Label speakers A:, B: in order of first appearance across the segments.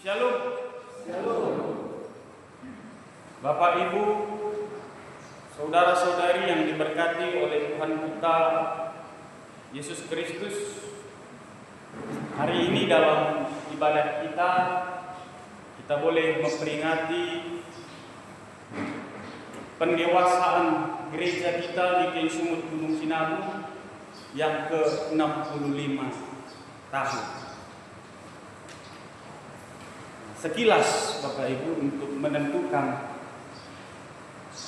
A: Shalom. Shalom. Bapak Ibu, saudara-saudari yang diberkati oleh Tuhan kita Yesus Kristus, hari ini dalam ibadah kita boleh memperingati pendewasaan gereja kita di KI Sumut Gunung Sinabung yang ke-65 tahun. Sekilas Bapak Ibu untuk menentukan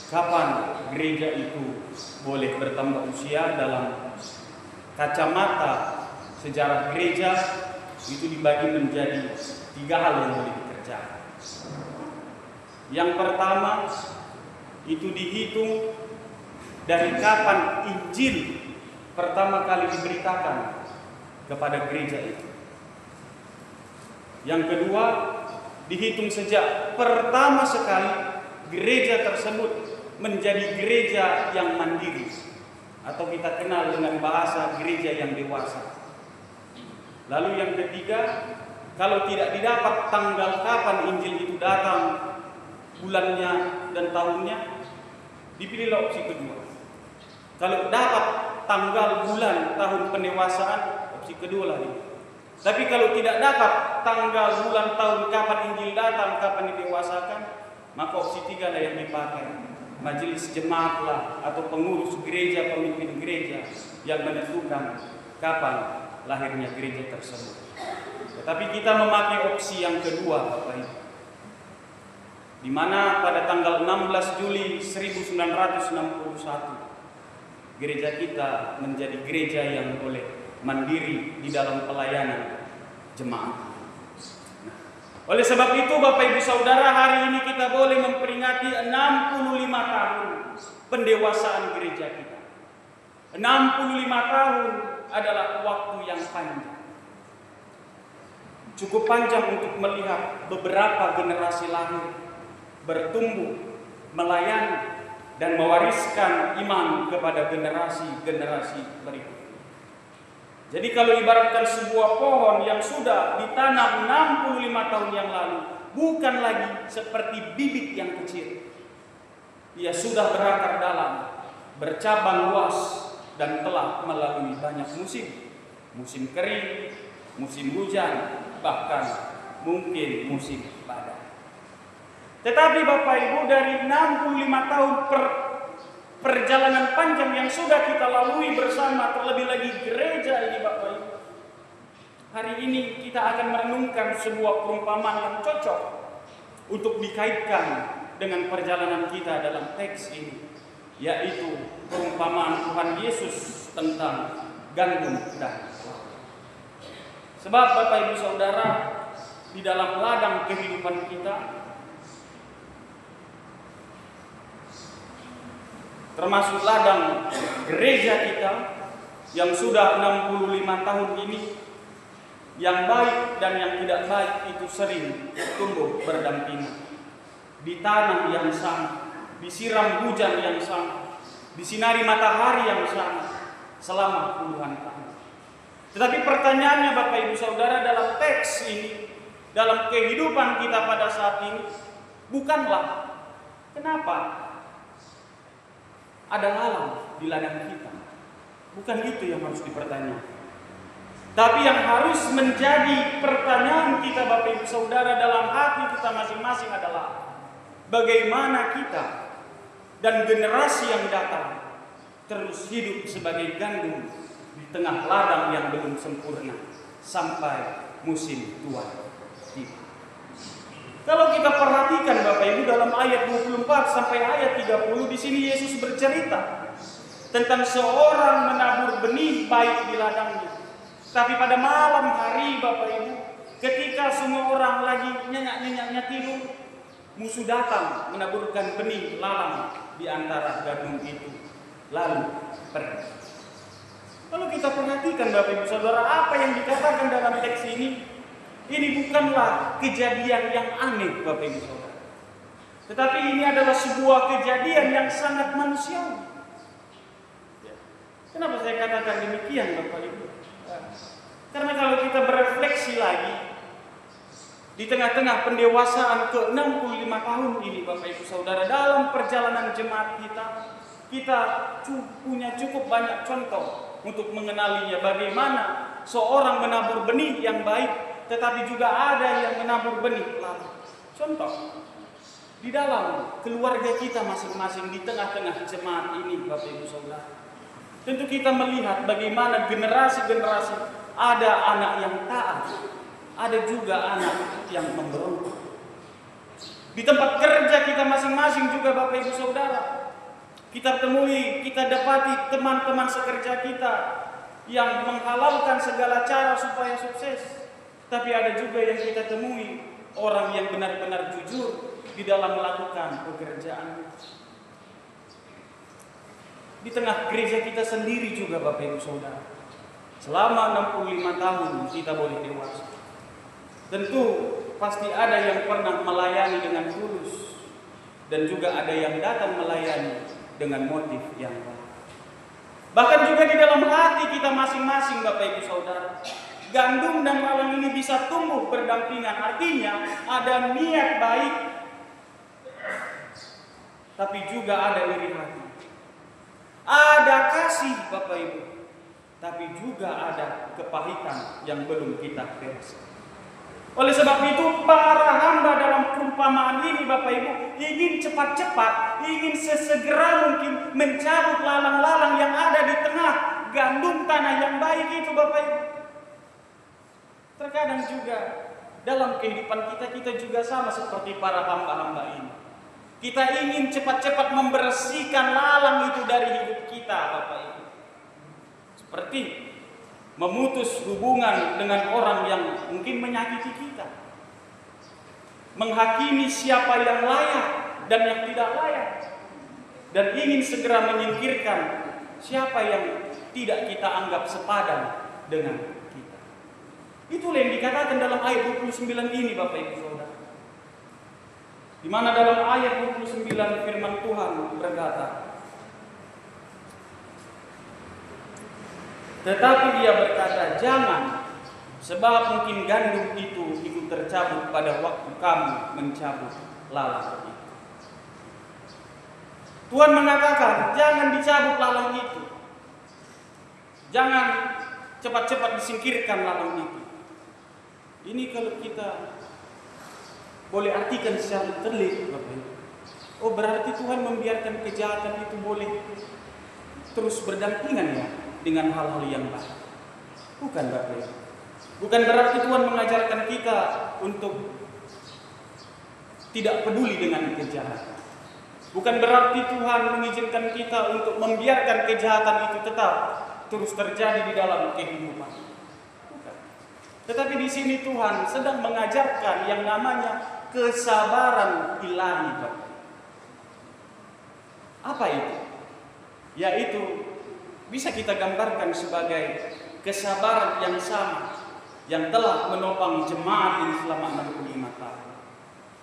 A: kapan gereja itu boleh bertambah usia dalam kacamata sejarah gereja itu dibagi menjadi 3 hal yang boleh dikerjakan. Yang pertama itu dihitung dari kapan Injil pertama kali diberitakan kepada gereja itu. Yang kedua, dihitung sejak pertama sekali gereja tersebut menjadi gereja yang mandiri, atau kita kenal dengan bahasa gereja yang dewasa. Lalu yang ketiga, kalau tidak didapat tanggal kapan Injil itu datang, bulannya dan tahunnya, dipilih opsi kedua. Kalau dapat tanggal, bulan, tahun pendewasaan, opsi kedua lagi. Tapi kalau tidak dapat tanggal, bulan, tahun kapan Injil datang, kapan didewasakan, maka opsi 3 lah yang dipakai. Majelis jemaat lah, atau pengurus gereja, pemimpin gereja yang menentukan kapan lahirnya gereja tersebut. Tetapi kita memakai opsi yang kedua, Bapak Ibu, di mana pada tanggal 16 Juli 1961 gereja kita menjadi gereja yang boleh mandiri di dalam pelayanan jemaat. Oleh sebab itu Bapak Ibu Saudara, hari ini kita boleh memperingati 65 tahun pendewasaan gereja kita. 65 tahun adalah waktu yang panjang. Cukup panjang untuk melihat beberapa generasi lahir, bertumbuh, melayani, dan mewariskan iman kepada generasi-generasi berikutnya. Jadi kalau ibaratkan sebuah pohon yang sudah ditanam 65 tahun yang lalu, bukan lagi seperti bibit yang kecil. Ia sudah berakar dalam, bercabang luas, dan telah melalui banyak musim. Musim kering, musim hujan, bahkan mungkin musim badai. Tetapi Bapak Ibu, dari 65 tahun perjalanan panjang yang sudah kita lalui bersama, terlebih lagi gereja ini Bapak Ibu, hari ini kita akan merenungkan sebuah perumpamaan yang cocok untuk dikaitkan dengan perjalanan kita dalam teks ini, yaitu perumpamaan Tuhan Yesus tentang gandum dan laut. Sebab Bapak Ibu Saudara, di dalam ladang kehidupan kita, termasuk ladang gereja kita yang sudah 65 tahun ini, yang baik dan yang tidak baik itu sering tumbuh berdampingan di tanah yang sama, disiram hujan yang sama, disinari matahari yang sama selama puluhan tahun. Tetapi pertanyaannya Bapak Ibu Saudara, dalam teks ini, dalam kehidupan kita pada saat ini, bukanlah kenapa ada lalang di ladang kita. Bukan itu yang harus dipertanyakan. Tapi yang harus menjadi pertanyaan kita Bapak Ibu Saudara dalam hati kita masing-masing adalah bagaimana kita dan generasi yang datang terus hidup sebagai gandum di tengah ladang yang belum sempurna sampai musim tuai tiba. Kalau kita perhatikan Bapak Ibu dalam ayat 24 sampai ayat 30, di sini Yesus bercerita tentang seorang menabur benih baik di ladangnya. Tapi pada malam hari Bapak Ibu, ketika semua orang lagi nyenyak-nyenyaknya tidur, musuh datang menaburkan benih lalang di antara gandum itu, lalu pergi. Kalau kita perhatikan Bapak Ibu Saudara, apa yang dikatakan dalam teks ini bukanlah kejadian yang aneh Bapak Ibu Saudara. Tetapi ini adalah sebuah kejadian yang sangat manusiawi. Kenapa saya katakan demikian Bapak Ibu? Karena kalau kita berefleksi lagi, Di tengah-tengah pendewasaan ke-65 tahun ini Bapak Ibu Saudara, dalam perjalanan jemaat kita punya cukup banyak contoh untuk mengenalinya. Bagaimana seorang menabur benih yang baik, tetapi juga ada yang menabur benih lalat. Contoh, di dalam keluarga kita masing-masing, di tengah-tengah jemaat ini Bapak Ibu Saudara, tentu kita melihat bagaimana generasi-generasi, ada anak yang taat, ada juga anak yang memberontak. Di tempat kerja kita masing-masing juga Bapak Ibu Saudara, kita temui, kita dapati teman-teman sekerja kita yang menghalalkan segala cara supaya sukses. Tapi ada juga yang kita temui, orang yang benar-benar jujur di dalam melakukan pekerjaan. Di tengah gereja kita sendiri juga Bapak Ibu Saudara, selama 65 tahun kita boleh dewasa, tentu pasti ada yang pernah melayani dengan tulus, dan juga ada yang datang melayani dengan motif yang baik. Bahkan juga di dalam hati kita masing-masing Bapak Ibu Saudara, gandum dan lalang ini bisa tumbuh berdampingan. Artinya ada niat baik, tapi juga ada iri hati. Ada kasih Bapak Ibu, tapi juga ada kepahitan yang belum kita bereskan. Oleh sebab itu para hamba dalam perumpamaan ini Bapak Ibu ingin cepat-cepat, ingin sesegera mungkin mencabut lalang-lalang yang ada di tengah gandum tanah yang baik itu Bapak Ibu. Terkadang juga dalam kehidupan kita juga sama seperti para hamba-hamba ini. Kita ingin cepat-cepat membersihkan lalang itu dari hidup kita Bapak Ibu. Seperti memutus hubungan dengan orang yang mungkin menyakiti kita, menghakimi siapa yang layak dan yang tidak layak, dan ingin segera menyingkirkan siapa yang tidak kita anggap sepadan dengan kita. Itulah yang dikatakan dalam ayat 29 ini Bapak Ibu Saudara, di mana dalam ayat 29 firman Tuhan berkata, tetapi dia berkata, jangan, sebab mungkin gandum itu tercabut pada waktu kamu mencabut lalang itu. Tuhan mengatakan, jangan dicabut lalang itu. Jangan cepat-cepat disingkirkan lalang itu. Ini kalau kita boleh artikan secara telit, Bapak Ibu. Oh, berarti Tuhan membiarkan kejahatan itu boleh terus berdampingan ya dengan hal-hal yang baik. Bukan Bapak Ibu. Bukan berarti Tuhan mengajarkan kita untuk tidak peduli dengan kejahatan. Bukan berarti Tuhan mengizinkan kita untuk membiarkan kejahatan itu tetap terus terjadi di dalam kehidupan. Bukan. Tetapi di sini Tuhan sedang mengajarkan yang namanya kesabaran ilahi, Bapak. Apa itu? Yaitu bisa kita gambarkan sebagai kesabaran yang sama yang telah menopang jemaat ini selama 65 tahun.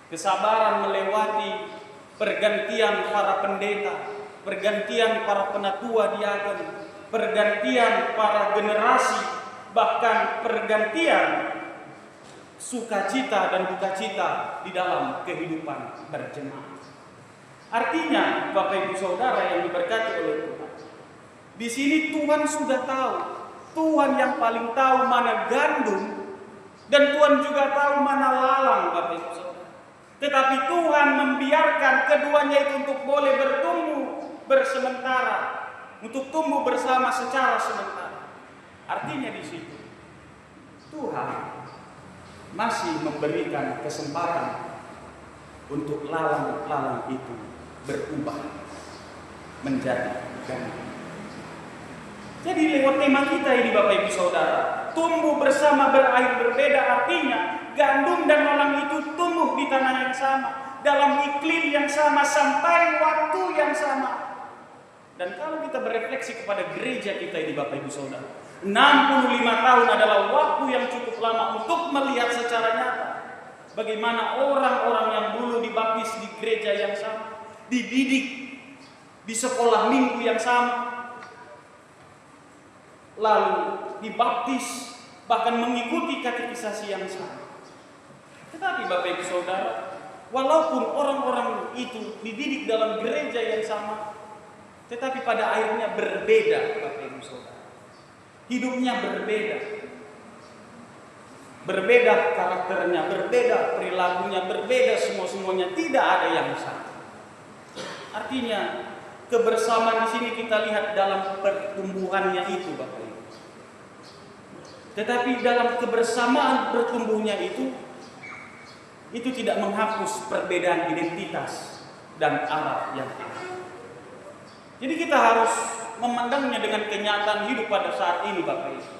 A: Kesabaran melewati pergantian para pendeta, pergantian para penatua diakon, pergantian para generasi, bahkan pergantian sukacita dan dukacita di dalam kehidupan berjemaat. Artinya, Bapak Ibu Saudara yang diberkati oleh Tuhan, di sini Tuhan sudah tahu, Tuhan yang paling tahu mana gandum, dan Tuhan juga tahu mana lalang, Bapak Ibu Saudara. Tetapi Tuhan membiarkan keduanya itu untuk boleh bertumbuh bersementara, untuk tumbuh bersama secara sementara. Artinya di situ Tuhan masih memberikan kesempatan untuk lalang-lalang itu berubah menjadi gandum. Jadi lewat tema kita ini Bapak Ibu Saudara, tumbuh bersama berakhir berbeda, artinya gandum dan lalang itu tumbuh di tanah yang sama, dalam iklim yang sama, sampai waktu yang sama. Dan kalau kita berefleksi kepada gereja kita ini Bapak Ibu Saudara, 65 tahun adalah waktu yang cukup lama untuk melihat secara nyata bagaimana orang-orang yang dulu dibaptis di gereja yang sama, dididik di sekolah minggu yang sama, lalu dibaptis, bahkan mengikuti katekisasi yang sama. Tetapi Bapak Ibu Saudara, walaupun orang-orang itu dididik dalam gereja yang sama, tetapi pada akhirnya berbeda Bapak Ibu Saudara. Hidupnya berbeda. Berbeda karakternya, berbeda perilakunya, berbeda semuanya, tidak ada yang sama. Artinya kebersamaan di sini kita lihat dalam pertumbuhannya itu Bapak Ibu. Tetapi dalam kebersamaan bertumbuhnya itu tidak menghapus perbedaan identitas dan arah yang ada. Jadi kita harus memandangnya dengan kenyataan hidup pada saat ini Bapak Ibu.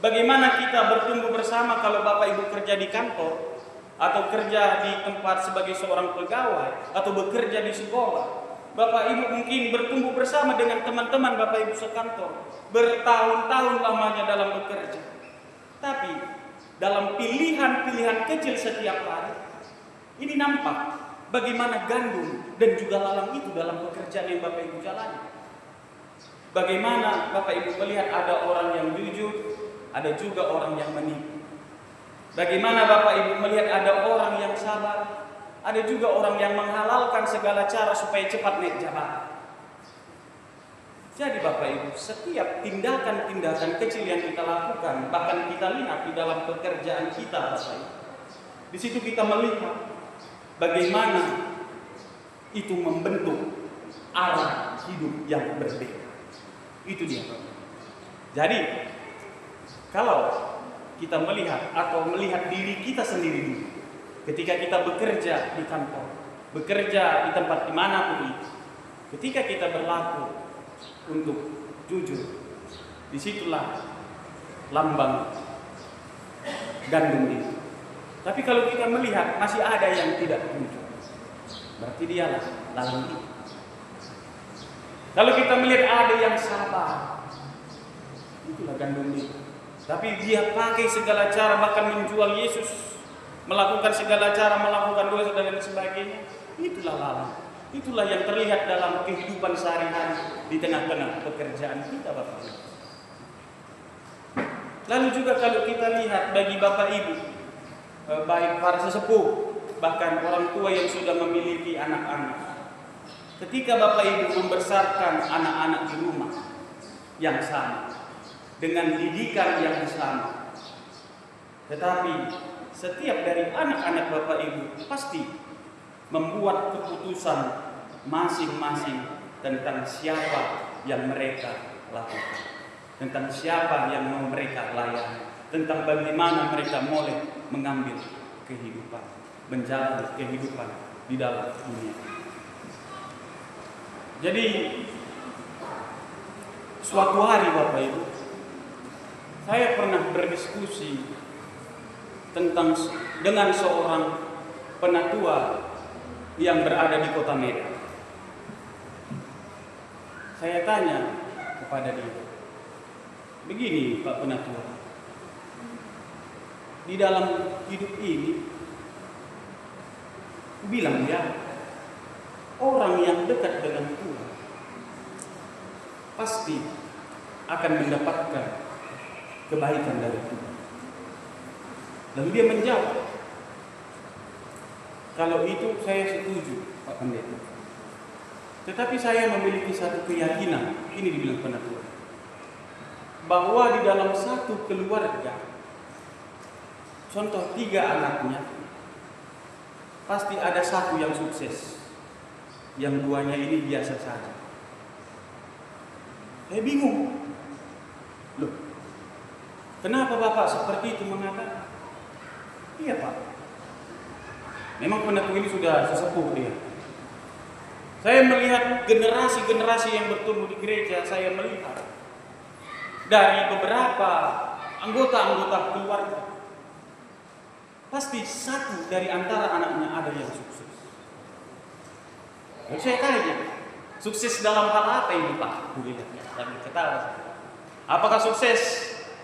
A: Bagaimana kita bertumbuh bersama kalau Bapak Ibu kerja di kantor, atau kerja di tempat sebagai seorang pegawai, atau bekerja di sekolah. Bapak Ibu mungkin bertumbuh bersama dengan teman-teman Bapak Ibu sekantor, bertahun-tahun lamanya dalam bekerja. Tapi dalam pilihan-pilihan kecil setiap hari, ini nampak bagaimana gandum dan juga lalang itu dalam pekerjaan yang Bapak Ibu jalani. Bagaimana Bapak Ibu melihat ada orang yang jujur, ada juga orang yang menipu. Bagaimana Bapak Ibu melihat ada orang yang sabar, ada juga orang yang menghalalkan segala cara supaya cepat naik jabatan. Jadi Bapak Ibu, setiap tindakan-tindakan kecil yang kita lakukan, bahkan kita lihat di dalam pekerjaan kita Bapak Ibu, di situ kita melihat bagaimana itu membentuk arah hidup yang berbeda. Itu dia Bapak Ibu. Jadi kalau kita melihat atau melihat diri kita sendiri dulu, ketika kita bekerja di kantor, bekerja di tempat dimanapun itu, ketika kita berlaku untuk jujur, disitulah lambang gandum itu. Tapi kalau kita melihat masih ada yang tidak jujur, berarti dialah lalang itu. Kalau kita melihat ada yang sabar, itulah gandum itu. Tapi dia pakai segala cara, bahkan menjual Yesus, melakukan segala cara, melakukan dosa dan sebagainya. Itulah lalang. Itulah yang terlihat dalam kehidupan sehari-hari di tengah-tengah pekerjaan kita Bapak Ibu. Lalu juga kalau kita lihat bagi Bapak Ibu, baik para sesepuh, bahkan orang tua yang sudah memiliki anak-anak, ketika Bapak Ibu membesarkan anak-anak di rumah yang sama, dengan didikan yang sama, tetapi setiap dari anak-anak Bapak Ibu pasti membuat keputusan masing-masing tentang siapa yang mereka lakukan, tentang siapa yang mau mereka layani, tentang bagaimana mereka mulai mengambil kehidupan, menjalani kehidupan di dalam dunia. Jadi suatu hari Bapak Ibu, saya pernah berdiskusi dengan seorang penatua yang berada di kota Medan. Saya tanya kepada dia, begini Pak Penatua, di dalam hidup ini, bilang ya, orang yang dekat dengan Tuhan pasti akan mendapatkan kebaikan dari Tuhan. Lalu dia menjawab, kalau itu saya setuju Pak Pendeta. Tetapi saya memiliki satu keyakinan, ini dibilang penatua, bahwa di dalam satu keluarga, contoh 3 anaknya, pasti ada satu yang sukses, yang 2-nya ini biasa saja. Saya bingung, loh, kenapa Bapak seperti itu mengatakan? Iya Pak, memang penatua ini sudah sesepuh dia. Saya melihat generasi-generasi yang bertumbuh di gereja, saya melihat dari beberapa anggota-anggota keluarga, pasti satu dari antara anaknya ada yang sukses. Lalu saya tanya, sukses dalam hal apa ini Pak? Sambil ketawa. Apakah sukses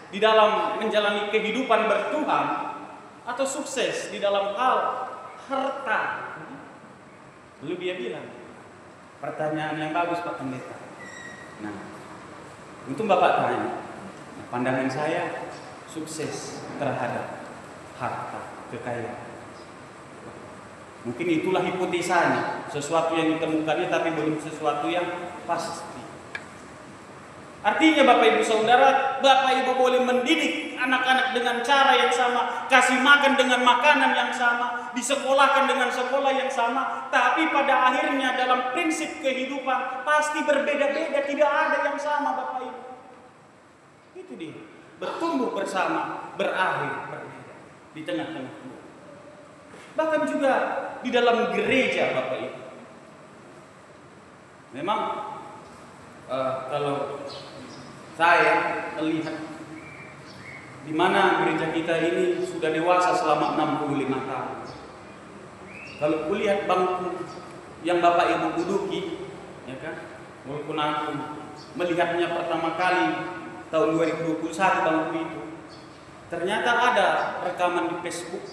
A: di dalam menjalani kehidupan bertuhan, atau sukses di dalam hal harta? Lalu dia bilang, pertanyaan yang bagus Pak Pendeta. Nah, untuk Bapak tanya, pandangan saya sukses terhadap harta, kekayaan. Mungkin itulah hipotesanya, sesuatu yang ditemukannya tapi belum sesuatu yang pasti. Artinya Bapak Ibu Saudara, Bapak Ibu boleh mendidik anak-anak dengan cara yang sama, kasih makan dengan makanan yang sama, disekolahkan dengan sekolah yang sama, tapi pada akhirnya dalam prinsip kehidupan pasti berbeda-beda, tidak ada yang sama Bapak Ibu. Itu dia, bertumbuh bersama, berakhir berbeda di tengah-tengah. Bahkan juga di dalam gereja Bapak Ibu. Memang kalau saya melihat di mana gereja kita ini sudah dewasa selama 65 tahun. Kalau kulihat bangku yang Bapak Ibu duduki, ya kan? Walaupun aku melihatnya pertama kali tahun 2021 bangku itu, ternyata ada rekaman di Facebook.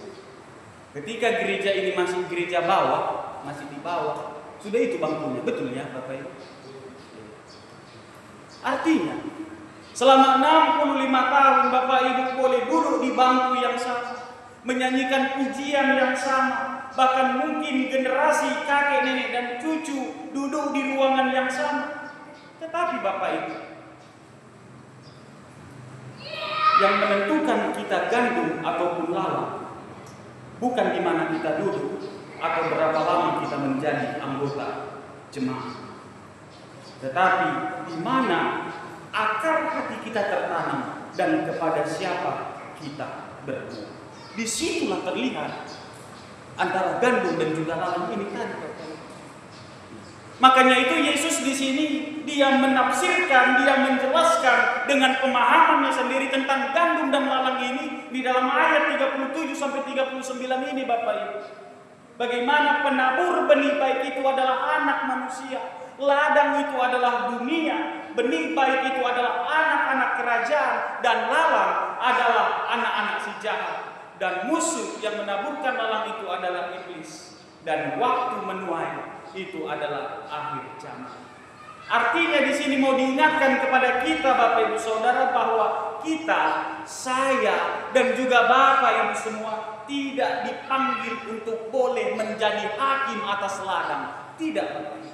A: Ketika gereja ini masih gereja bawah, masih di bawah, sudah itu bangkunya, betul ya Bapak Ibu? Artinya, selama 65 tahun Bapak Ibu boleh duduk di bangku yang sama, menyanyikan pujian yang sama, bahkan mungkin generasi kakek nenek dan cucu duduk di ruangan yang sama. Tetapi Bapak Ibu, yang menentukan kita gandum ataupun lalang bukan di mana kita duduk atau berapa lama kita menjadi anggota jemaat, tetapi di mana akar hati kita tertanam dan kepada siapa kita berbuah. Disitulah terlihat antara gandum dan juga lalang ini tadi. Makanya itu Yesus di sini dia menafsirkan, dia menjelaskan dengan pemahamannya sendiri tentang gandum dan lalang ini di dalam ayat 37 sampai 39 ini Bapak Ibu. Bagaimana penabur benih baik itu adalah anak manusia, ladang itu adalah dunia, benih baik itu adalah anak-anak kerajaan, dan lalang adalah anak-anak si jahat. Dan musuh yang menaburkan lalang itu adalah iblis. Dan waktu menuai itu adalah akhir zaman. Artinya di sini mau diingatkan kepada kita Bapak Ibu Saudara bahwa kita, saya dan juga Bapak Ibu semua tidak dipanggil untuk boleh menjadi hakim atas ladang. Tidak Bapak Ibu.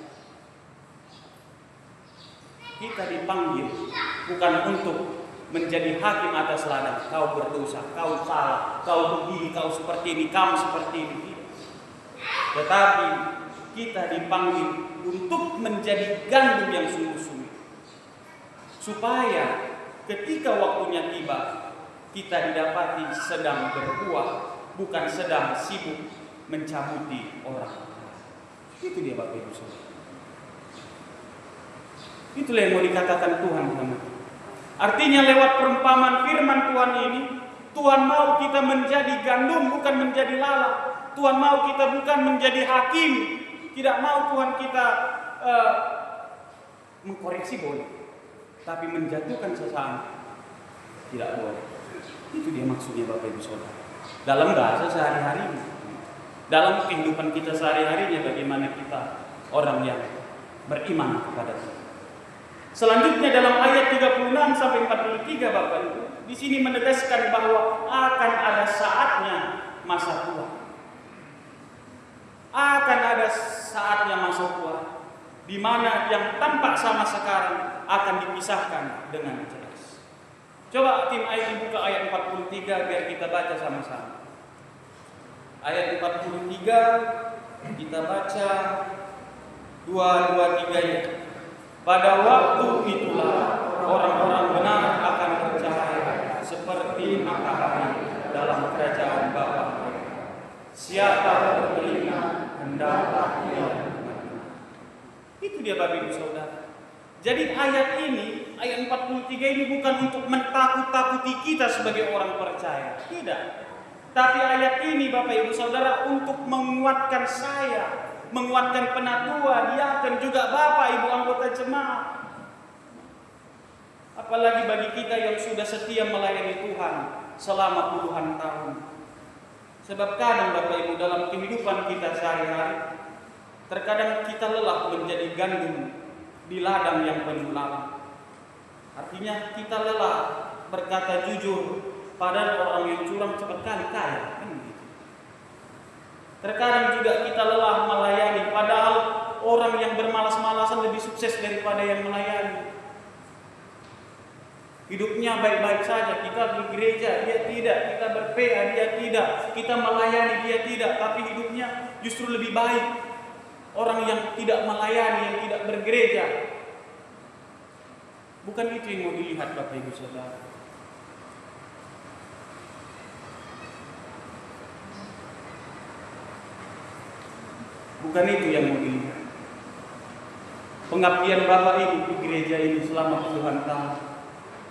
A: Kita dipanggil bukan untuk menjadi hakim atas ladang. Kau berdosa, kau salah, kau begini, kau seperti ini, kamu seperti ini. Tetapi kita dipanggil untuk menjadi gandum yang sungguh-sungguh, supaya ketika waktunya tiba kita didapati sedang berbuah, bukan sedang sibuk mencabuti orang. Itu dia Bapak Ibu Saudara. Itulah yang mau dikatakan Tuhan sama. Artinya lewat perumpamaan firman Tuhan ini, Tuhan mau kita menjadi gandum bukan menjadi lalang. Tuhan mau kita bukan menjadi hakim. Tidak mau Tuhan kita mengkoreksi boleh, tapi menjatuhkan sesama tidak boleh. Itu dia maksudnya Bapak Ibu Saudara. Dalam bahasa sehari-hari, dalam kehidupan kita sehari-harinya, bagaimana kita orang yang beriman kepada Tuhan. Selanjutnya dalam ayat 36 sampai 43 Bapak Ibu, di sini menegaskan bahwa akan ada saatnya masa tua. Akan ada saatnya masa tua, di mana yang tampak sama sekarang akan dipisahkan dengan jelas. Coba tim IT buka ayat 43 biar kita baca sama-sama. Ayat 43 kita baca 2-3-nya. Pada waktu itulah orang-orang benar akan bercahaya seperti matahari dalam kerajaan Bapa. Siapa bertelinga hendaklah ia mendengar. Itu dia Bapak Ibu Saudara. Jadi ayat ini, ayat 43 ini bukan untuk mentakut-takuti kita sebagai orang percaya. Tidak. Tapi ayat ini Bapak Ibu Saudara untuk menguatkan saya, menguatkan penatua, diaken, juga Bapak Ibu anggota jemaat. Apalagi bagi kita yang sudah setia melayani Tuhan selama puluhan tahun. Sebab kadang Bapak Ibu dalam kehidupan kita sehari-hari, terkadang kita lelah menjadi gandum di ladang yang penuh lalang. Artinya kita lelah berkata jujur, padahal orang yang curang cepat kali kaya. Terkadang juga kita lelah melayani, padahal orang yang bermalas-malasan lebih sukses daripada yang melayani. Hidupnya baik-baik saja, kita di gereja, dia tidak, kita ber-PA, dia tidak, kita melayani, dia tidak, tapi hidupnya justru lebih baik. Orang yang tidak melayani, yang tidak bergereja. Bukan itu yang mau dilihat Bapak Ibu Saudara. Bukan itu yang mau dilihat. Pengabdian Bapak Ibu di gereja ini selama puluhan tahun.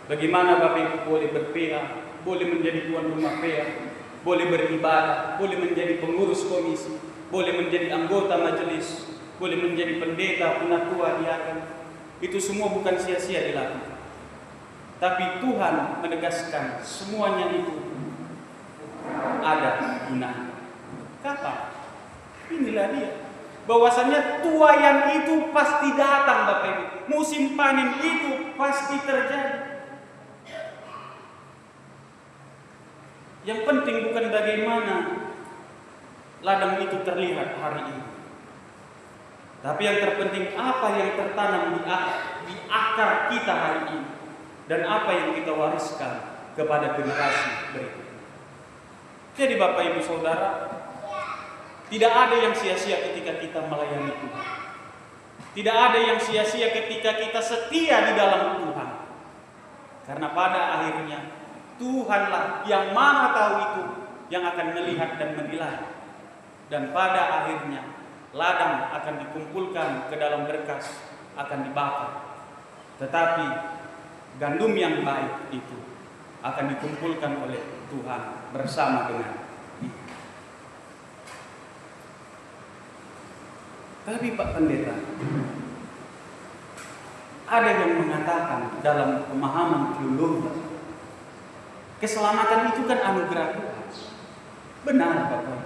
A: Bagaimana Bapak Ibu boleh ber-PA, boleh menjadi tuan rumah PA, boleh beribadah, boleh menjadi pengurus komisi, boleh menjadi anggota majelis, boleh menjadi pendeta, penatua, diaken. Itu semua bukan sia-sia dilakukan. Tapi Tuhan menegaskan semuanya itu ada gunanya. Kapan? Inilah dia. Bahwasannya tuaian itu pasti datang Bapak Ibu. Musim panen itu pasti terjadi. Yang penting bukan bagaimana ladang itu terlihat hari ini. Tapi yang terpenting apa yang tertanam di akar kita hari ini. Dan apa yang kita wariskan kepada generasi berikutnya. Jadi Bapak Ibu Saudara, tidak ada yang sia-sia ketika kita melayani Tuhan. Tidak ada yang sia-sia ketika kita setia di dalam Tuhan. Karena pada akhirnya Tuhanlah yang Maha tahu itu yang akan melihat dan menilai. Dan pada akhirnya ladang akan dikumpulkan ke dalam berkas, akan dibakar. Tetapi gandum yang baik itu akan dikumpulkan oleh Tuhan bersama dengan dia. Tapi Pak Pendeta, ada yang mengatakan dalam pemahaman teologi, keselamatan itu kan anugerah Tuhan. Benar Bapak.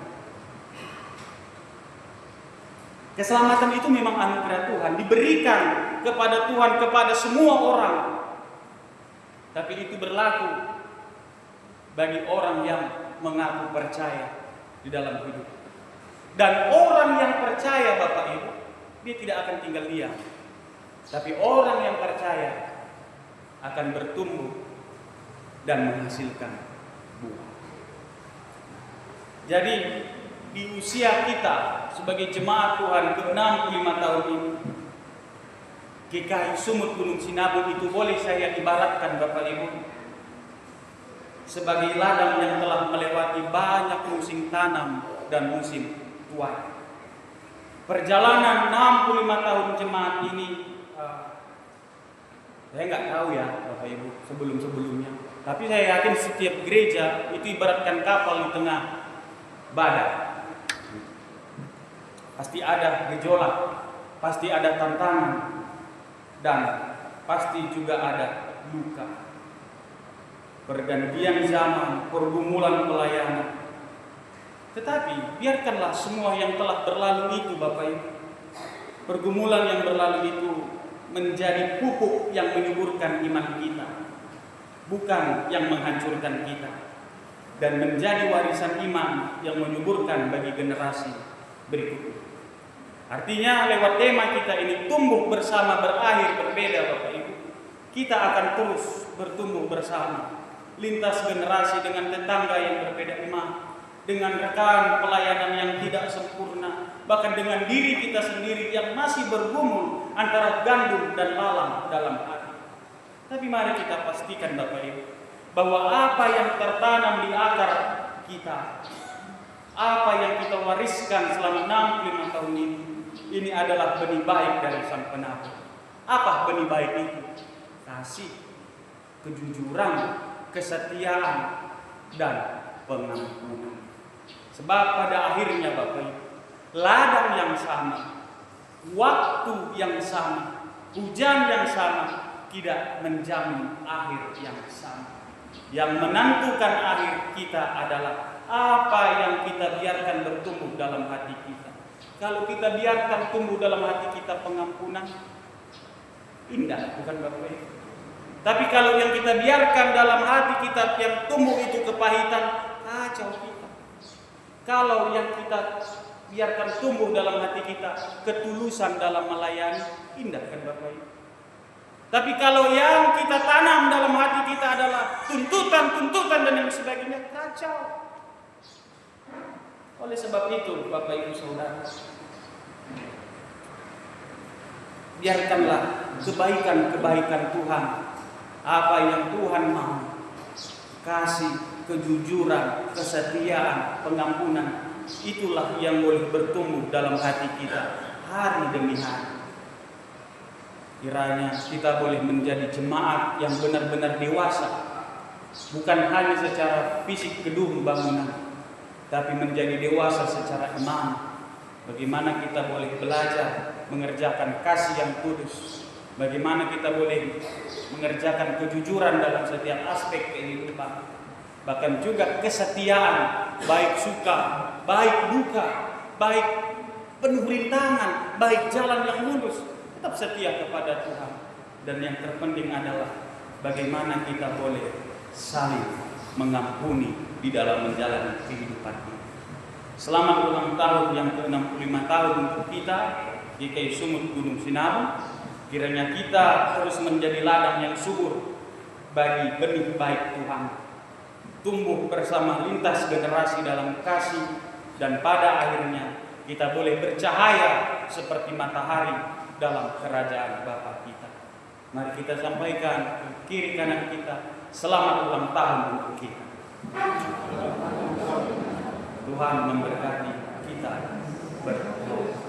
A: Keselamatan itu memang anugerah Tuhan, diberikan kepada Tuhan, kepada semua orang. Tapi itu berlaku bagi orang yang mengaku percaya di dalam hidup. Dan orang yang percaya Bapak Ibu, dia tidak akan tinggal diam. Tapi orang yang percaya akan bertumbuh dan menghasilkan buah. Jadi di usia kita sebagai jemaat Tuhan ke-65 tahun ini, GKI Sumut Gunung Sinabung itu boleh saya ibaratkan Bapak Ibu sebagai ladang yang telah melewati banyak musim tanam dan musim tuai. Perjalanan 65 tahun jemaat ini, saya nggak tahu ya Bapak Ibu sebelum-sebelumnya. Tapi saya yakin setiap gereja itu ibaratkan kapal di tengah badai. Pasti ada gejolak, pasti ada tantangan, dan pasti juga ada luka. Pergantian zaman, pergumulan pelayanan. Tetapi biarkanlah semua yang telah berlalu itu Bapak Ibu, pergumulan yang berlalu itu menjadi pupuk yang menyuburkan iman kita, bukan yang menghancurkan kita, dan menjadi warisan iman yang menyuburkan bagi generasi berikutnya. Artinya lewat tema kita ini, tumbuh bersama berakhir berbeda Bapak Ibu, kita akan terus bertumbuh bersama lintas generasi dengan tetangga yang berbeda iman, dengan rekan pelayanan yang tidak sempurna, bahkan dengan diri kita sendiri yang masih bergumul antara gandum dan lalang dalam hati. Tapi mari kita pastikan Bapak Ibu, bahwa apa yang tertanam di akar kita, apa yang kita wariskan selama 65 tahun ini adalah benih baik dari Sang Penabur. Apa benih baik itu? Kasih, kejujuran, kesetiaan, dan pengampunan. Sebab pada akhirnya Bapak Ibu, ladang yang sama, waktu yang sama, hujan yang sama tidak menjamin akhir yang sama. Yang menentukan akhir kita adalah apa yang kita biarkan bertumbuh dalam hati kita. Kalau kita biarkan tumbuh dalam hati kita pengampunan, indah, bukan Bapak Ibu? Tapi kalau yang kita biarkan dalam hati kita yang tumbuh itu kepahitan, kacau kita. Kalau yang kita biarkan tumbuh dalam hati kita, ketulusan dalam melayani, indah kan Bapak Ibu? Tapi kalau yang kita tanam dalam hati kita adalah tuntutan dan yang sebagainya, kacau. Oleh sebab itu, Bapak Ibu Saudara, biarkanlah kebaikan-kebaikan Tuhan, apa yang Tuhan mau, kasih, kejujuran, kesetiaan, pengampunan, itulah yang boleh bertumbuh dalam hati kita hari demi hari. Kiranya kita boleh menjadi jemaat yang benar-benar dewasa, bukan hanya secara fisik gedung bangunan, tapi menjadi dewasa secara iman. Bagaimana kita boleh belajar mengerjakan kasih yang kudus, bagaimana kita boleh mengerjakan kejujuran dalam setiap aspek kehidupan, bahkan juga kesetiaan, baik suka, baik duka, baik penuh rintangan, baik jalan yang lurus, tetap setia kepada Tuhan. Dan yang terpenting adalah bagaimana kita boleh saling mengampuni di dalam menjalani kehidupan ini. Selamat ulang tahun yang ke-65 tahun untuk kita GKI Sumut Gunung Sinabung. Kiranya kita terus menjadi ladang yang subur bagi benih baik Tuhan, tumbuh bersama lintas generasi dalam kasih, dan pada akhirnya kita boleh bercahaya seperti matahari dalam kerajaan Bapa kita. Mari kita sampaikan ke kiri kanan kita, selamat ulang tahun untuk kita. Tuhan memberkati kita berdoa.